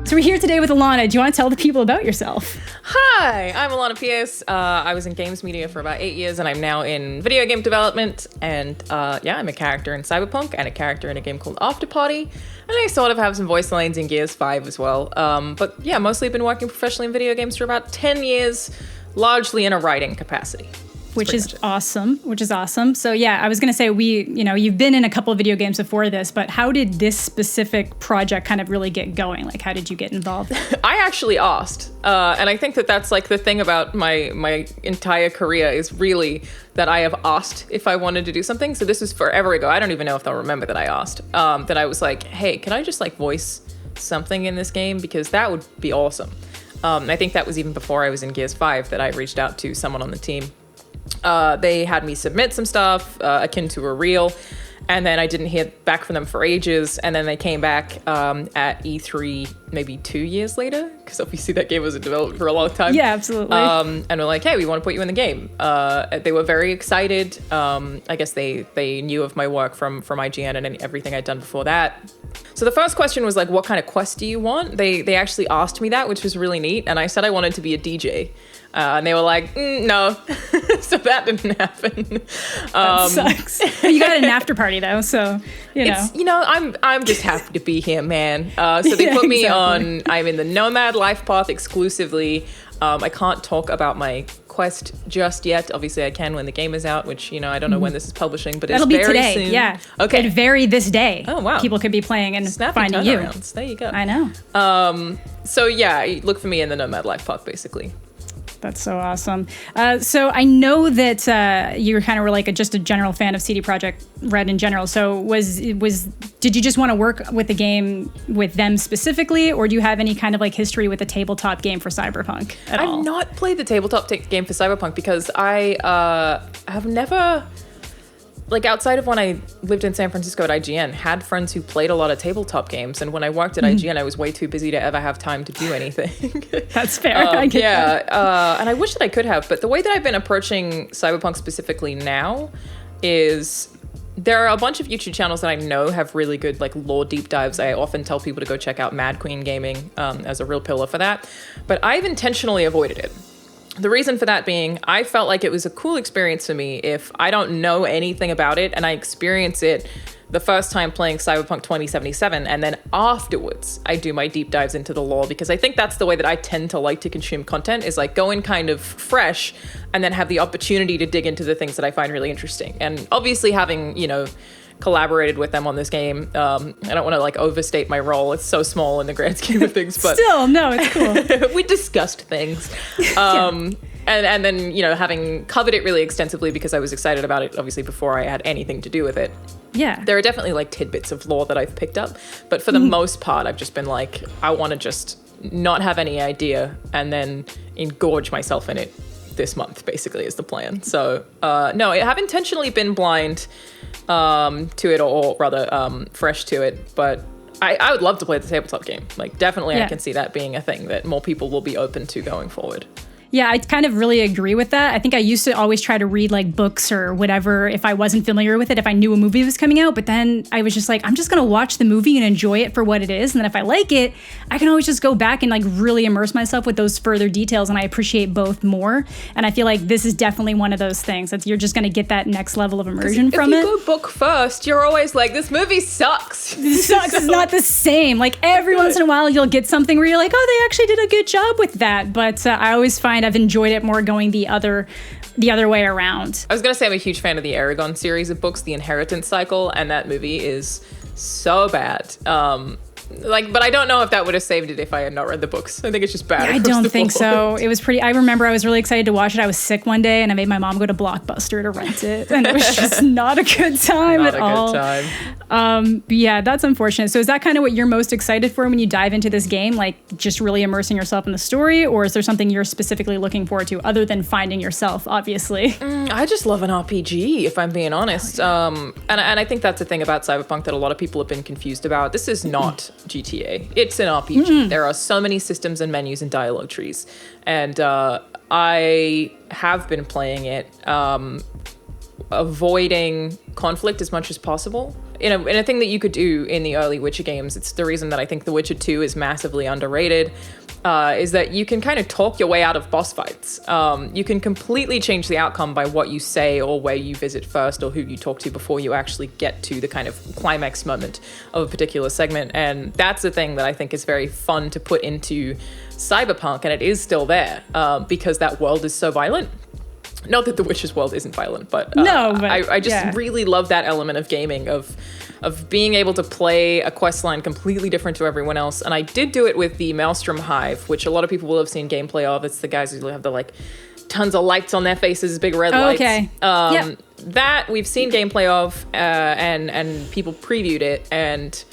So we're here today with Alanah. Do you want to tell the people about yourself? Hi, I'm Alanah Pearce. I was in games media for about 8 years, and I'm now in video game development. And I'm a character in Cyberpunk and a character in a game called After Party. And I sort of have some voice lines in Gears 5 as well. But yeah, mostly been working professionally in video games for about 10 years, largely in a writing capacity. Which is awesome. So yeah, I was going to say, you've been in a couple of video games before this, but how did this specific project kind of really get going? Like, how did you get involved? I actually asked. And I think that that's like the thing about my entire career is really that I have asked if I wanted to do something. So this was forever ago. I don't even know if they'll remember that I asked. That I was like, hey, can I just like voice something in this game? Because that would be awesome. I think that was even before I was in Gears 5 that I reached out to someone on the team. They had me submit some stuff akin to a reel, and then I didn't hear back from them for ages, and then they came back at E3 maybe 2 years later, because obviously that game was in development for a long time. Yeah, absolutely. And we're like, hey, we want to put you in the game. They were very excited. I guess they knew of my work from IGN and everything I'd done before that. So the first question was like, what kind of quest do you want? They actually asked me that, which was really neat, and I said I wanted to be a DJ. And they were like, no. So that didn't happen. That sucks. You got an after party though, so I'm just happy to be here, man. So they put me on. I'm in the Nomad Life Path exclusively. I can't talk about my quest just yet. Obviously, I can when the game is out, which I don't know when this is publishing, but that'll it's be very today. soon. Yeah, okay. It'd vary this day. Oh wow, people could be playing and snappy finding you. There you go. I know. So yeah, look for me in the Nomad Life Path, basically. That's so awesome. So I know that you kind of were like just a general fan of CD Projekt Red in general. So did you just want to work with the game with them specifically, or do you have any kind of like history with a tabletop game for Cyberpunk at all? I've not played the tabletop game for Cyberpunk because I have never, like outside of when I lived in San Francisco at IGN, had friends who played a lot of tabletop games. And when I worked at IGN, I was way too busy to ever have time to do anything. That's fair. I get that. And I wish that I could have. But the way that I've been approaching Cyberpunk specifically now is there are a bunch of YouTube channels that I know have really good like lore deep dives. I often tell people to go check out Mad Queen Gaming as a real pillar for that. But I've intentionally avoided it. The reason for that being, I felt like it was a cool experience for me if I don't know anything about it and I experience it the first time playing Cyberpunk 2077, and then afterwards I do my deep dives into the lore, because I think that's the way that I tend to like to consume content, is like go in kind of fresh and then have the opportunity to dig into the things that I find really interesting. And obviously having, collaborated with them on this game. I don't want to like overstate my role. It's so small in the grand scheme of things, but still, no, it's cool. We discussed things. And then, having covered it really extensively because I was excited about it, obviously, before I had anything to do with it. Yeah. There are definitely like tidbits of lore that I've picked up, but for the most part, I've just been like, I want to just not have any idea and then engorge myself in it this month, basically, is the plan. So, no, I have intentionally been blind to it, or rather fresh to it, but I would love to play the tabletop game. Like, definitely I can see that being a thing that more people will be open to going forward. Yeah, I kind of really agree with that. I think I used to always try to read like books or whatever if I wasn't familiar with it, if I knew a movie was coming out. But then I was just like, I'm just going to watch the movie and enjoy it for what it is. And then if I like it, I can always just go back and like really immerse myself with those further details. And I appreciate both more. And I feel like this is definitely one of those things that you're just going to get that next level of immersion from it. If you go book first, you're always like, this movie sucks. This sucks. It's not the same. Like every once in a while, you'll get something where you're like, oh, they actually did a good job with that. But I always find I've enjoyed it more going the other way around. I was going to say I'm a huge fan of the Aragon series of books, The Inheritance Cycle, and that movie is so bad. But I don't know if that would have saved it if I had not read the books. I think it's just bad. I don't think so. It was pretty. I remember I was really excited to watch it. I was sick one day and I made my mom go to Blockbuster to rent it, and it was just not a good time at all. But yeah, that's unfortunate. So is that kind of what you're most excited for when you dive into this game? Like just really immersing yourself in the story, or is there something you're specifically looking forward to other than finding yourself, obviously? I just love an RPG, if I'm being honest. And I think that's the thing about Cyberpunk that a lot of people have been confused about. This is not GTA. It's an RPG. There are so many systems and menus and dialogue trees. And I have been playing it avoiding conflict as much as possible. in a thing that you could do in the early Witcher games, it's the reason that I think The Witcher 2 is massively underrated, is that you can kind of talk your way out of boss fights. You can completely change the outcome by what you say or where you visit first or who you talk to before you actually get to the kind of climax moment of a particular segment. And that's the thing that I think is very fun to put into Cyberpunk, and it is still there because that world is so violent. Not that The Witcher's world isn't violent, but, I just really love that element of gaming, of being able to play a quest line completely different to everyone else. And I did do it with the Maelstrom Hive, which a lot of people will have seen gameplay of. It's the guys who have the like tons of lights on their faces, big red lights. Okay. That we've seen gameplay of, and people previewed it, and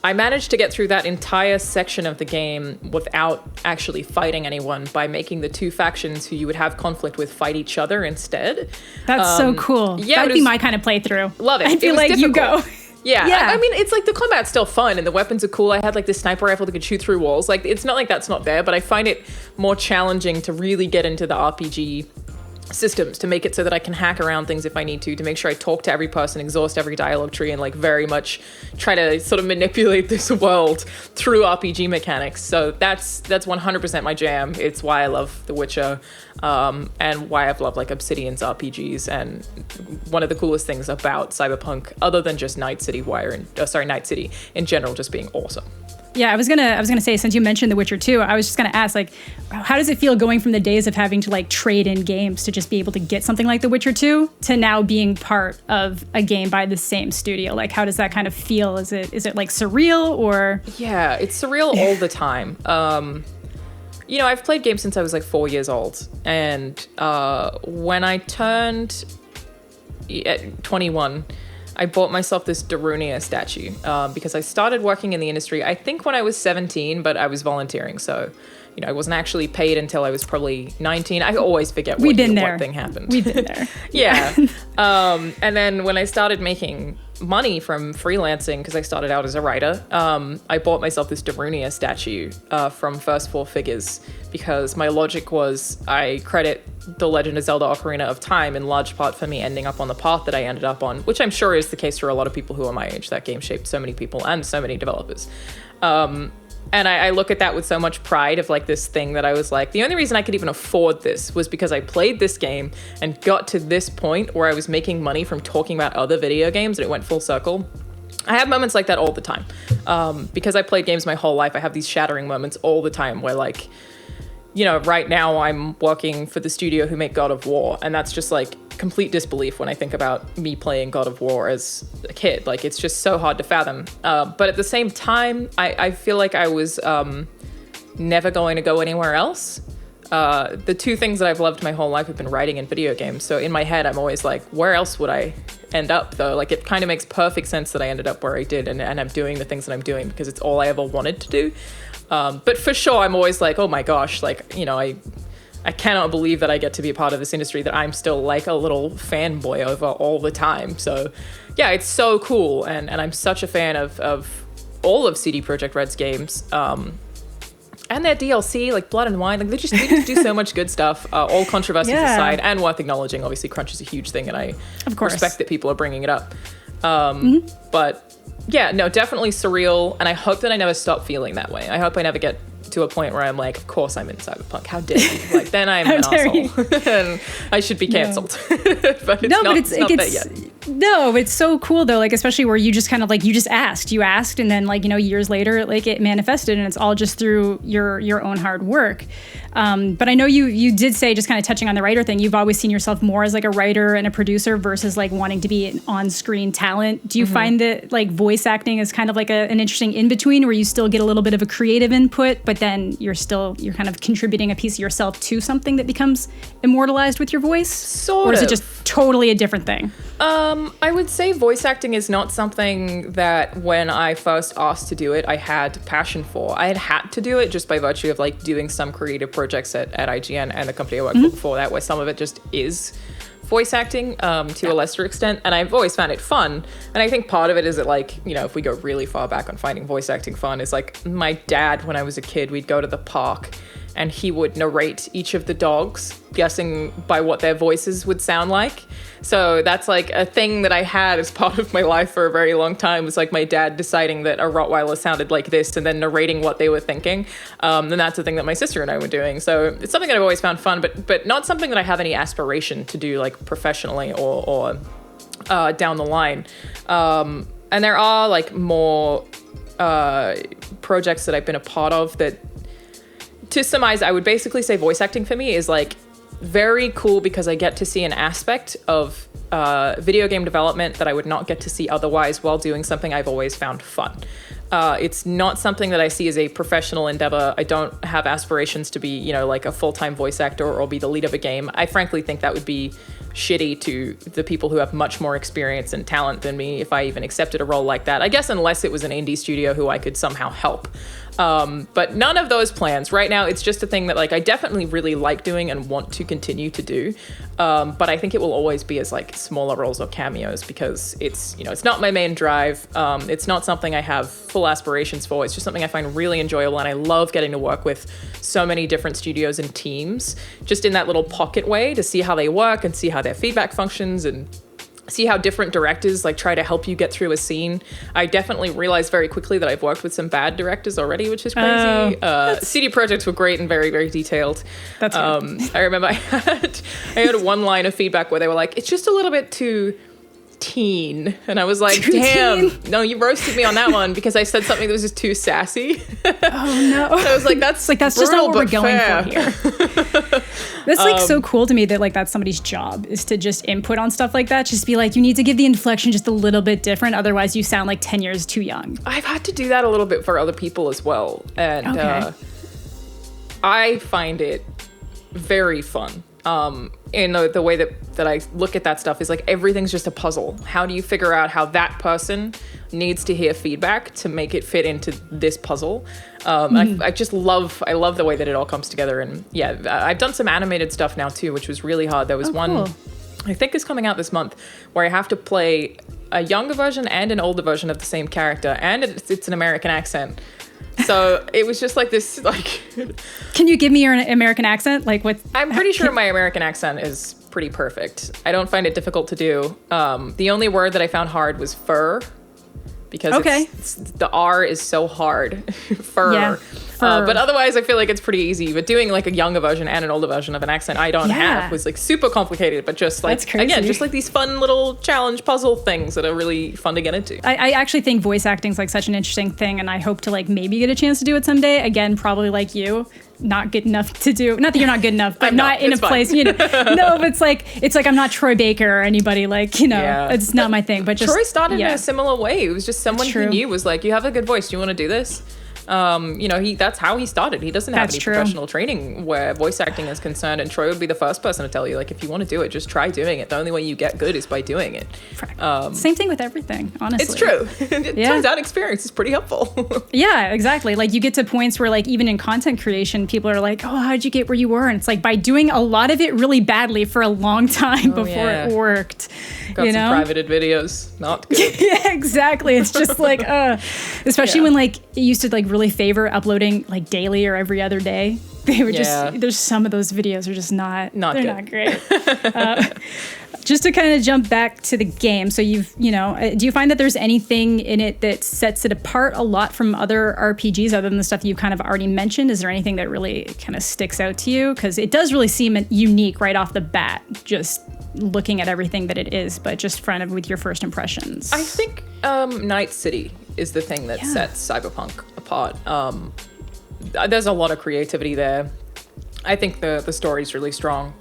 I managed to get through that entire section of the game without actually fighting anyone by making the two factions who you would have conflict with fight each other instead. That's so cool. Yeah, that'd be my kind of playthrough. Love it. I feel it was like difficult. you go. Yeah. I mean, it's like the combat's still fun and the weapons are cool. I had like this sniper rifle that could shoot through walls. Like, it's not like that's not there, but I find it more challenging to really get into the RPG systems, to make it so that I can hack around things if I need to make sure I talk to every person, exhaust every dialogue tree, and like very much try to sort of manipulate this world through RPG mechanics. So that's 100% my jam. It's why I love The Witcher, and why I've loved like Obsidian's RPGs, and one of the coolest things about Cyberpunk, other than just Night City in general just being awesome. Yeah, I was gonna say, since you mentioned The Witcher 2, I was just gonna ask, like, how does it feel going from the days of having to like trade in games to just be able to get something like The Witcher 2 to now being part of a game by the same studio? Like, how does that kind of feel? Is it like surreal, or? Yeah, it's surreal all the time. You know, I've played games since I was like 4 years old, and when I turned 21. I bought myself this Darunia statue because I started working in the industry, I think when I was 17, but I was volunteering. So, you know, I wasn't actually paid until I was probably 19. I always forget what thing happened. We've been there. Yeah. And then when I started making money from freelancing, because I started out as a writer, I bought myself this Darunia statue from First Four Figures, because my logic was I credit The Legend of Zelda Ocarina of Time in large part for me ending up on the path that I ended up on, which I'm sure is the case for a lot of people who are my age. That game shaped so many people and so many developers. And I look at that with so much pride, of like this thing that I was like, the only reason I could even afford this was because I played this game and got to this point where I was making money from talking about other video games, and it went full circle. I have moments like that all the time. Because I played games my whole life, I have these shattering moments all the time where, like, you know, right now I'm working for the studio who make God of War, and that's just like complete disbelief when I think about me playing God of War as a kid. Like, it's just so hard to fathom. But at the same time, I feel like I was never going to go anywhere else. The two things that I've loved my whole life have been writing and video games. So in my head, I'm always like, where else would I end up, though? Like, it kind of makes perfect sense that I ended up where I did, and I'm doing the things that I'm doing because it's all I ever wanted to do. But for sure, I'm always like, oh my gosh, like, you know, I cannot believe that I get to be a part of this industry that I'm still like a little fanboy over all the time. So yeah, it's so cool. And I'm such a fan of all of CD Projekt Red's games. And their DLC, like Blood and Wine, like they just do so much good stuff. All controversies aside, and worth acknowledging, obviously Crunch is a huge thing, and I respect that people are bringing it up. But yeah, no, definitely surreal, and I hope that I never stop feeling that way. I hope I never get to a point where I'm like, of course I'm in Cyberpunk. How dare you? Like, then I'm an asshole. And I should be cancelled. But it's not there yet. No, it's so cool though, like, especially where you just kind of like, you asked, and then, like, you know, years later, like, it manifested, and it's all just through your own hard work. But I know you did say, just kind of touching on the writer thing, you've always seen yourself more as like a writer and a producer versus like wanting to be an on-screen talent. Do you find that like voice acting is kind of like an interesting in-between where you still get a little bit of a creative input, but then you're kind of contributing a piece of yourself to something that becomes immortalized with your voice? Or is it just totally a different thing? I would say voice acting is not something that when I first asked to do it, I had passion for. I had to do it just by virtue of like doing some creative projects at IGN and the company I worked for before that, where some of it just is voice acting to a lesser extent, and I've always found it fun. And I think part of it is that, like, you know, if we go really far back on finding voice acting fun, is like my dad, when I was a kid, we'd go to the park and he would narrate each of the dogs, guessing by what their voices would sound like. So that's like a thing that I had as part of my life for a very long time, was like my dad deciding that a Rottweiler sounded like this and then narrating what they were thinking. And that's the thing that my sister and I were doing. So it's something that I've always found fun, but not something that I have any aspiration to do like professionally or down the line. And there are like more projects that I've been a part of that, to surmise, I would basically say voice acting for me is like very cool because I get to see an aspect of video game development that I would not get to see otherwise while doing something I've always found fun. It's not something that I see as a professional endeavor. I don't have aspirations to be, you know, like a full-time voice actor or be the lead of a game. I frankly think that would be shitty to the people who have much more experience and talent than me if I even accepted a role like that. I guess unless it was an indie studio who I could somehow help. But none of those plans. Right now, it's just a thing that like I definitely really like doing and want to continue to do. But I think it will always be as like smaller roles or cameos because it's, you know, it's not my main drive. It's not something I have full aspirations for. It's just something I find really enjoyable, and I love getting to work with so many different studios and teams just in that little pocket way to see how they work and see how their feedback functions and see how different directors like try to help you get through a scene. I definitely realized very quickly that I've worked with some bad directors already, which is crazy. CD Projekts were great and very, very detailed. That's I remember I had one line of feedback where they were like, it's just a little bit too teen, and I was like, damn, no, you roasted me on that one because I said something that was just too sassy. Oh no. I was like, that's just not what we're going for here. That's like so cool to me that like that's somebody's job, is to just input on stuff like that. Just be like, you need to give the inflection just a little bit different, otherwise you sound like 10 years too young. I've had to do that a little bit for other people as well, and I find it very fun. In the way that I look at that stuff is like everything's just a puzzle. How do you figure out how that person needs to hear feedback to make it fit into this puzzle? I just love the way that it all comes together. And yeah, I've done some animated stuff now too, which was really hard. There was one, cool. I think is coming out this month, where I have to play a younger version and an older version of the same character, and it's an American accent. So it was just like this, like... Can you give me your American accent? Like what? I'm pretty sure my American accent is pretty perfect. I don't find it difficult to do. The only word that I found hard was fur, because the R is so hard. Fur. Yeah, fur. But otherwise, I feel like it's pretty easy. But doing like a younger version and an older version of an accent I don't have was like super complicated, but just like, again, just like these fun little challenge puzzle things that are really fun to get into. I actually think voice acting is like such an interesting thing, and I hope to like maybe get a chance to do it someday. Again, probably like you. Not good enough to do. Not that you're not good enough, but not in a place, you know. No, but it's like I'm not Troy Baker or anybody, like, you know, it's not my thing. But just Troy started in a similar way. It was just someone he knew was like, you have a good voice. Do you want to do this? You know, that's how he started. He doesn't have any professional training where voice acting is concerned, and Troy would be the first person to tell you, like, if you want to do it, just try doing it. The only way you get good is by doing it. Same thing with everything, honestly. It's true. It turns out experience is pretty helpful. Yeah, exactly. Like, you get to points where, like, even in content creation, people are like, oh, how'd you get where you were? And it's like, by doing a lot of it really badly for a long time before it worked. Got some privated videos. Not good. Yeah, exactly. It's just like, especially when, like, it used to, like, really favor uploading like daily or every other day. They were there's some of those videos are just not good. Not great. Just to kind of jump back to the game. So do you find that there's anything in it that sets it apart a lot from other RPGs other than the stuff you've kind of already mentioned? Is there anything that really kind of sticks out to you? Because it does really seem unique right off the bat, just looking at everything that it is, but just with your first impressions. I think Night City is the thing that sets Cyberpunk apart. There's a lot of creativity there. I think the story's really strong,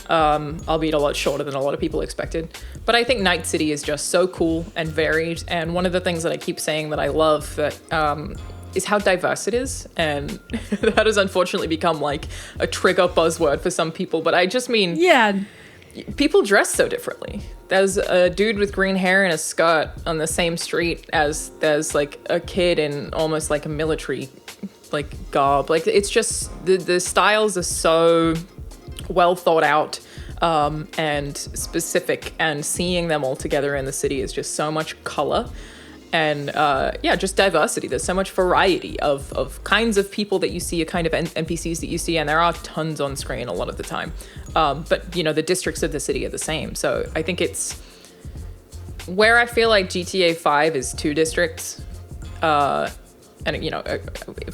albeit a lot shorter than a lot of people expected. But I think Night City is just so cool and varied. And one of the things that I keep saying that I love that is how diverse it is. And that has unfortunately become like a trigger buzzword for some people. But I just mean... Yeah. People dress so differently. There's a dude with green hair and a skirt on the same street as there's like a kid in almost like a military like garb. Like it's just the styles are so well thought out and specific, and seeing them all together in the city is just so much color. And just diversity. There's so much variety of kinds of people that you see, a kind of NPCs that you see, and there are tons on screen a lot of the time. But the districts of the city are the same. So I think it's where I feel like GTA 5 is 2 districts. And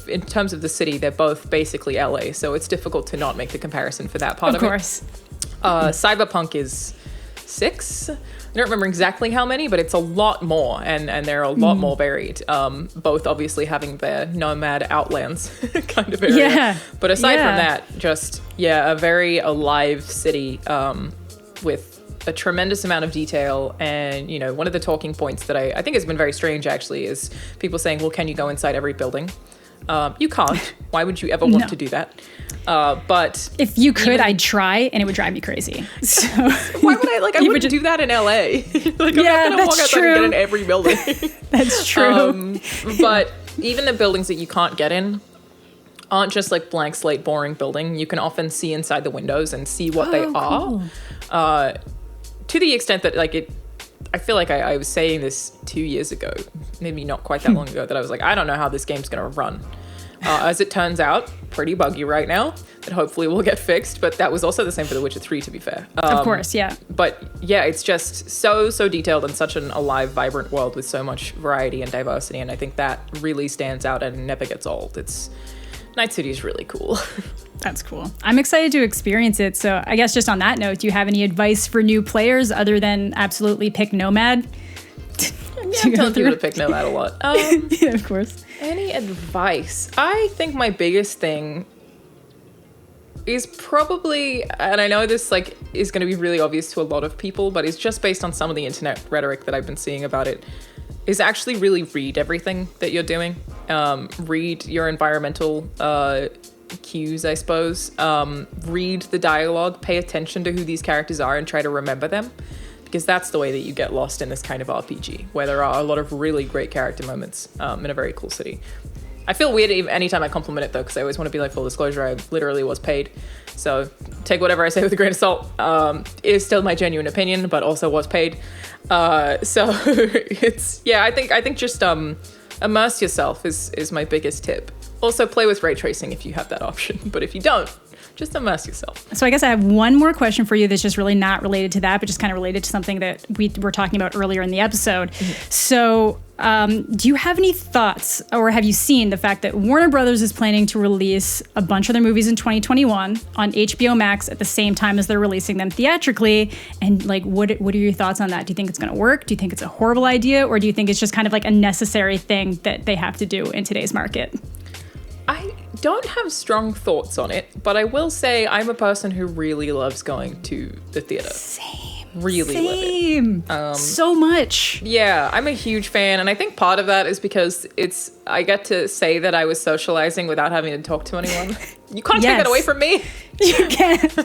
in terms of the city, they're both basically LA. So it's difficult to not make the comparison for that part of it. Of course. Cyberpunk is 6. I don't remember exactly how many, but it's a lot more, and they're a lot more varied. Both obviously having their nomad outlands kind of area. Yeah. But aside from that, just, a very alive city with a tremendous amount of detail. And, one of the talking points that I think has been very strange, actually, is people saying, well, can you go inside every building? You can't. Why would you ever want to do that? But if you could, I'd try, and it would drive me crazy. So why would I? I wouldn't do that in LA. I'm not gonna walk outside and get in every building. That's true. But even the buildings that you can't get in aren't just blank slate, boring building. You can often see inside the windows and see what they are. To the extent that I feel like I was saying this 2 years ago, maybe not quite that long ago, that I was like, I don't know how this game's gonna run. As it turns out, pretty buggy right now, that hopefully will get fixed, but that was also the same for The Witcher 3, to be fair. Of course, yeah. But yeah, it's just so detailed and such an alive, vibrant world with so much variety and diversity, and I think that really stands out and never gets old. Night City is really cool. That's cool. I'm excited to experience it, so I guess just on that note, do you have any advice for new players other than absolutely pick Nomad? I'm telling people to pick Nomad a lot. Yeah, of course. Any advice? I think my biggest thing is probably, and I know this is going to be really obvious to a lot of people, but it's just based on some of the internet rhetoric that I've been seeing about it, is actually really read everything that you're doing. Read your environmental cues, I suppose. Read the dialogue, pay attention to who these characters are and try to remember them. Because that's the way that you get lost in this kind of RPG, where there are a lot of really great character moments in a very cool city. I feel weird anytime I compliment it, though, because I always want to be full disclosure, I literally was paid. So take whatever I say with a grain of salt. It is still my genuine opinion, but also was paid. So it's, I think just immerse yourself is my biggest tip. Also play with ray tracing if you have that option, but if you don't, just immerse yourself. So I guess I have one more question for you that's just really not related to that, but just kind of related to something that we were talking about earlier in the episode. Mm-hmm. So do you have any thoughts, or have you seen the fact that Warner Brothers is planning to release a bunch of their movies in 2021 on HBO Max at the same time as they're releasing them theatrically? And what are your thoughts on that? Do you think it's going to work? Do you think it's a horrible idea? Or do you think it's just kind of a necessary thing that they have to do in today's market? I don't have strong thoughts on it, but I will say I'm a person who really loves going to the theater. Same. So much. Yeah, I'm a huge fan, and I think part of that is because I get to say that I was socializing without having to talk to anyone. You can't take that away from me. You can't.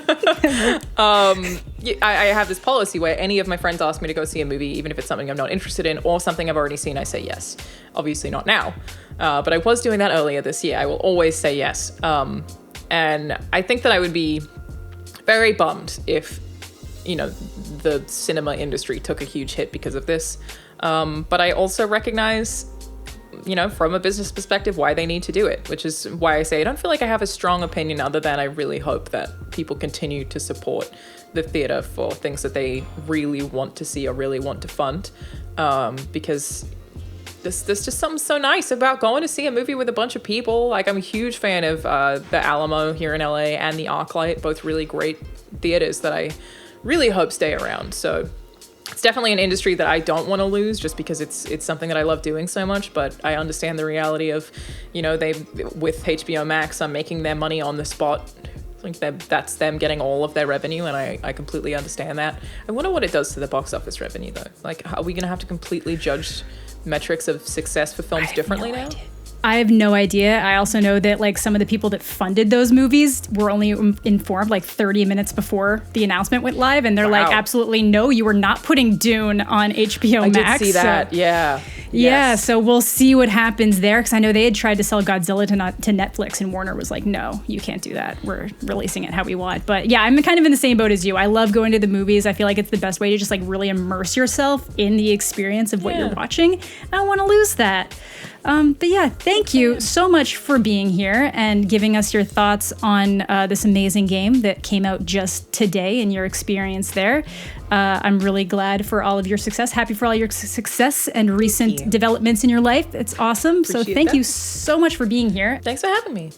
I have this policy where any of my friends ask me to go see a movie, even if it's something I'm not interested in or something I've already seen, I say yes. Obviously not now. But I was doing that earlier this year. I will always say yes. And I think that I would be very bummed if, the cinema industry took a huge hit because of this. But I also recognize, from a business perspective, why they need to do it, which is why I say I don't feel like I have a strong opinion other than I really hope that people continue to support the theater for things that they really want to see or really want to fund. Because there's just something so nice about going to see a movie with a bunch of people. I'm a huge fan of the Alamo here in LA and the ArcLight, both really great theaters that I really hope stay around. So it's definitely an industry that I don't want to lose just because it's something that I love doing so much, but I understand the reality of, they with HBO Max, I'm making their money on the spot. That's them getting all of their revenue, and I completely understand that. I wonder what it does to the box office revenue, though. Are we going to have to completely judge metrics of success for films differently now? I have no idea. I also know that some of the people that funded those movies were only informed 30 minutes before the announcement went live, and they're absolutely no, you were not putting Dune on HBO Max. I did see that. Yeah. Yeah, Yes. so we'll see what happens there, because I know they had tried to sell Godzilla to Netflix, and Warner was like, no, you can't do that. We're releasing it how we want. But yeah, I'm kind of in the same boat as you. I love going to the movies. I feel like it's the best way to just like really immerse yourself in the experience of what you're watching. I don't want to lose that. But yeah, thank you so much for being here and giving us your thoughts on this amazing game that came out just today and your experience there. I'm really glad for all of your success. Happy for all your success and recent developments in your life. It's awesome. So thank you so much for being here. Thanks for having me.